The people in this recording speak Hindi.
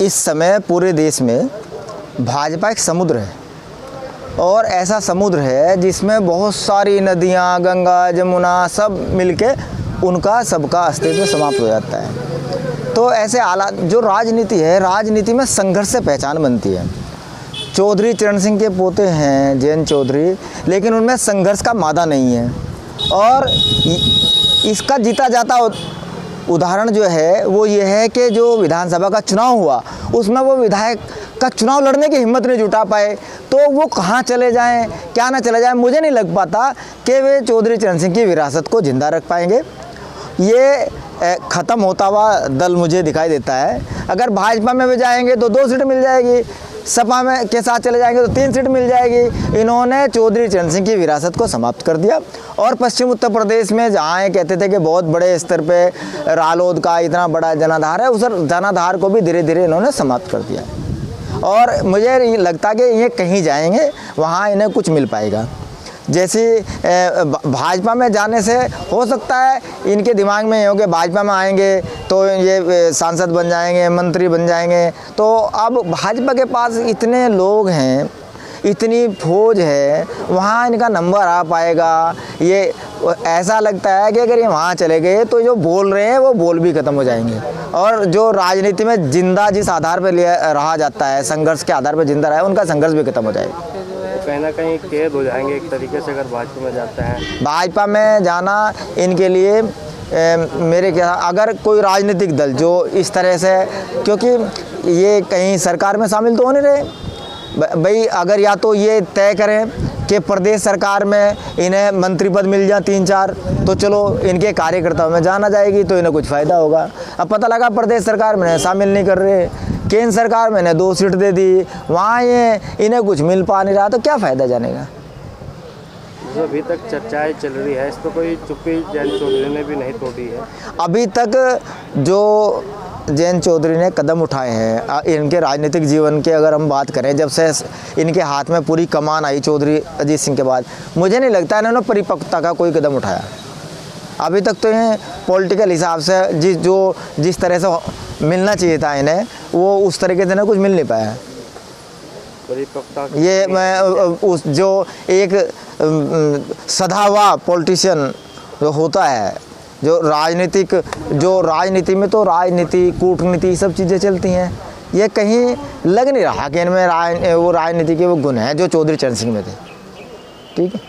इस समय पूरे देश में भाजपा एक समुद्र है, और ऐसा समुद्र है जिसमें बहुत सारी नदियाँ, गंगा जमुना सब मिलके उनका सबका अस्तित्व समाप्त हो जाता है। तो ऐसे हालात, जो राजनीति है, राजनीति में संघर्ष से पहचान बनती है। चौधरी चरण सिंह के पोते हैं जयंत चौधरी, लेकिन उनमें संघर्ष का मादा नहीं है। और इसका जीता जाता उदाहरण जो है वो ये है कि जो विधानसभा का चुनाव हुआ उसमें वो विधायक का चुनाव लड़ने की हिम्मत नहीं जुटा पाए, तो वो कहाँ चले जाएं, क्या ना चले जाएं, मुझे नहीं लग पाता कि वे चौधरी चरण सिंह की विरासत को जिंदा रख पाएंगे। ये ख़त्म होता हुआ दल मुझे दिखाई देता है। अगर भाजपा में भी जाएंगे तो 2 सीट मिल जाएगी, सपा में के साथ चले जाएंगे तो 3 सीट मिल जाएगी। इन्होंने चौधरी चरण सिंह की विरासत को समाप्त कर दिया। और पश्चिम उत्तर प्रदेश में जहाँ ये कहते थे कि बहुत बड़े स्तर पे रालोद का इतना बड़ा जनाधार है, उस जनाधार को भी धीरे धीरे इन्होंने समाप्त कर दिया। और मुझे लगता कि ये कहीं जाएंगे वहाँ इन्हें कुछ मिल पाएगा। जैसे भाजपा में जाने से हो सकता है इनके दिमाग में ये हो कि भाजपा में आएंगे तो ये सांसद बन जाएंगे, मंत्री बन जाएंगे। तो अब भाजपा के पास इतने लोग हैं, इतनी फौज है, वहाँ इनका नंबर आ पाएगा। ये ऐसा लगता है कि अगर ये वहाँ चले गए तो जो बोल रहे हैं वो बोल भी ख़त्म हो जाएंगे। और जो राजनीति में जिंदा जिस आधार पर रहा जाता है, संघर्ष के आधार पर जिंदा रहा है, उनका संघर्ष भी खत्म हो जाएगा। कहीं ना कहीं कैद हो जाएंगे एक तरीके से अगर भाजपा में जाते हैं। भाजपा में जाना इनके लिए मेरे ख्याल, अगर कोई राजनीतिक दल जो इस तरह से, क्योंकि ये कहीं सरकार में शामिल तो हो नहीं रहे भाई, अगर या तो ये तय करें कि प्रदेश सरकार में इन्हें मंत्री पद मिल जाए 3-4, तो चलो इनके कार्यकर्ताओं में जाना जाएगी तो इन्हें कुछ फ़ायदा होगा। अब पता लगा प्रदेश सरकार में शामिल नहीं कर रहे, केंद्र सरकार में 2 सीट दे दी, वहाँ ये इन्हें कुछ मिल पा नहीं रहा, तो क्या फ़ायदा जाने का। जो अभी तक चर्चाएं चल रही है, इस पर कोई चुप्पी जयंत चौधरी ने भी नहीं तोड़ी है। अभी तक जो जयंत चौधरी ने कदम उठाए हैं इनके राजनीतिक जीवन के, अगर हम बात करें जब से इनके हाथ में पूरी कमान आई चौधरी अजीत सिंह के बाद, मुझे नहीं लगता इन्होंने परिपक्वता का कोई कदम उठाया। अभी तक तो ये पॉलिटिकल हिसाब से जिस तरह से मिलना चाहिए था इन्हें, वो उस तरीके से इन्हें कुछ मिल नहीं पाया। परिपक्वता ये मैं उस जो एक सधा हुआ पॉलिटिशियन जो होता है, जो राजनीति में तो राजनीति, कूटनीति सब चीज़ें चलती हैं, ये कहीं लग नहीं रहा कि इनमें वो राजनीति के वो गुण हैं जो चौधरी चरण सिंह में थे। ठीक है।